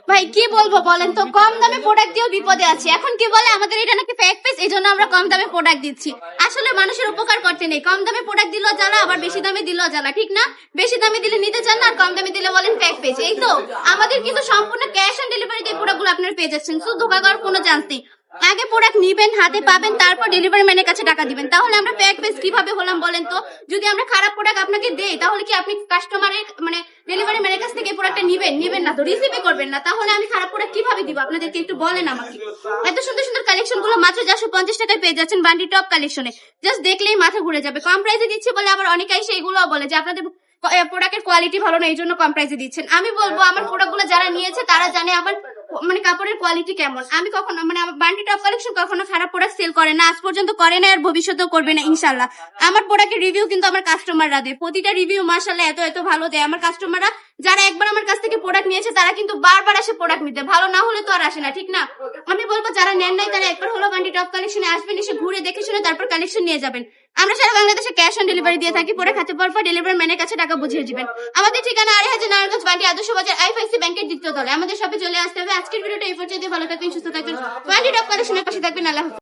ভাই কি বলবো বলেন তো, কম দামে প্রোডাক্ট দিয়েও বিপদে আছি। এখন কি বলে আমাদের এটা নাকি ফেক পেজ, এই জন্য আমরা কম দামে প্রোডাক্ট দিচ্ছি। আসলে মানুষের উপকার করতে নেই, কম দামে প্রোডাক্ট দিলেও জ্বালা, আবার বেশি দামে দিলেও জ্বালা, ঠিক না? বেশি দামে দিলে নিতে চান না, আর কম দামে দিলে বলেন ফেক পেজ। এই তো আমাদের কিন্তু সম্পূর্ণ ক্যাশ অন ডেলিভারি দিয়ে প্রোডাক্টগুলো আপনারা পেয়ে যাচ্ছেন, শুধু ধোকা করার কোনো চান্স নেই। আগে প্রোডাক্ট নিবেন, হাতে পাবেন, তারপর ডেলিভারি ম্যানের কাছে টাকা দিবেন। তাহলে আমরা ফেক পেজ কিভাবে হলাম বলেন তো? যদি আমরা খারাপ প্রোডাক্ট আপনাকে দেই, তাহলে কি আপনি কাস্টমারের মানে ডেলিভারি ম্যানের কাছ থেকে প্রোডাক্টটা নিবেন না তো, রিসিভই করবেন না। তাহলে আমি খারাপ প্রোডাক্ট কিভাবে দিব আপনাদেরকে, একটু বলেন আমাকে। এত সুন্দর সুন্দর কালেকশন গুলো মাত্র 450 টাকায় পেয়ে যাচ্ছেন বান্ডি টপ কালেকশনে। জাস্ট দেখলেই মাথা ঘুরে যাবে। কম প্রাইসে দিচ্ছি বলে আবার অনেকেই সেইগুলো বলে যে আপনাদের প্রোডাক্টের কোয়ালিটি ভালো না, এই জন্য কম প্রাইসে দিচ্ছেন। আমি বলবো আমার প্রোডাক্টগুলো যারা নিয়েছে তারা জানে আমার মানে কাপড়ের কোয়ালিটি কেমন। আমি কখনো মানে আমার বান্ডি টপ কালেকশন কখনো খারাপ প্রোডাক্ট সেল করে না, আজ পর্যন্ত করে না, আর ভবিষ্যতেও করবে না ইনশাল্লাহ। আমার প্রোডাক্টের রিভিউ কিন্তু আমার কাস্টমাররা দেয়, প্রতিটা রিভিউ মাশাআল্লাহ এত এত ভালো দেয় আমার কাস্টমাররা। যারা একবার আমার কাছ থেকে প্রোডাক্ট নিয়েছে তারা কিন্তু বারবার আসে প্রোডাক্ট নিতে, ভালো না হলে তো আর আসে না, ঠিক না? আমি বলবো যারা নেন নাই তারা একবার হলো বান্ডি টপ কালেকশনে আসবেন, এসে ঘুরে দেখে শুনে তারপর কালেকশন নিয়ে যাবেন। আমরা সারা বাংলাদেশে ক্যাশ অন ডেলিভারি দিয়ে থাকি, প্রোডাক্ট হাতে পাওয়ার পর ডেলিভারি ম্যানের কাছে টাকা বুঝিয়ে দিবেন। আমাদের ঠিকানা আড়াইহাজার নারায়ণগঞ্জ বান্ডি আদর্শ বাজার আইএফআইসি ব্যাংকের দ্বিতীয় তলে। আমাদের শপে চলে আসতে হবে। আজকের ভিডিওটা এই পর্যন্ত, ভালো থাকবেন, সুস্থ থাকবেন, বান্ডি টপ কালেকশনের পাশে থাকবেন। আল্লাহ হাফেজ।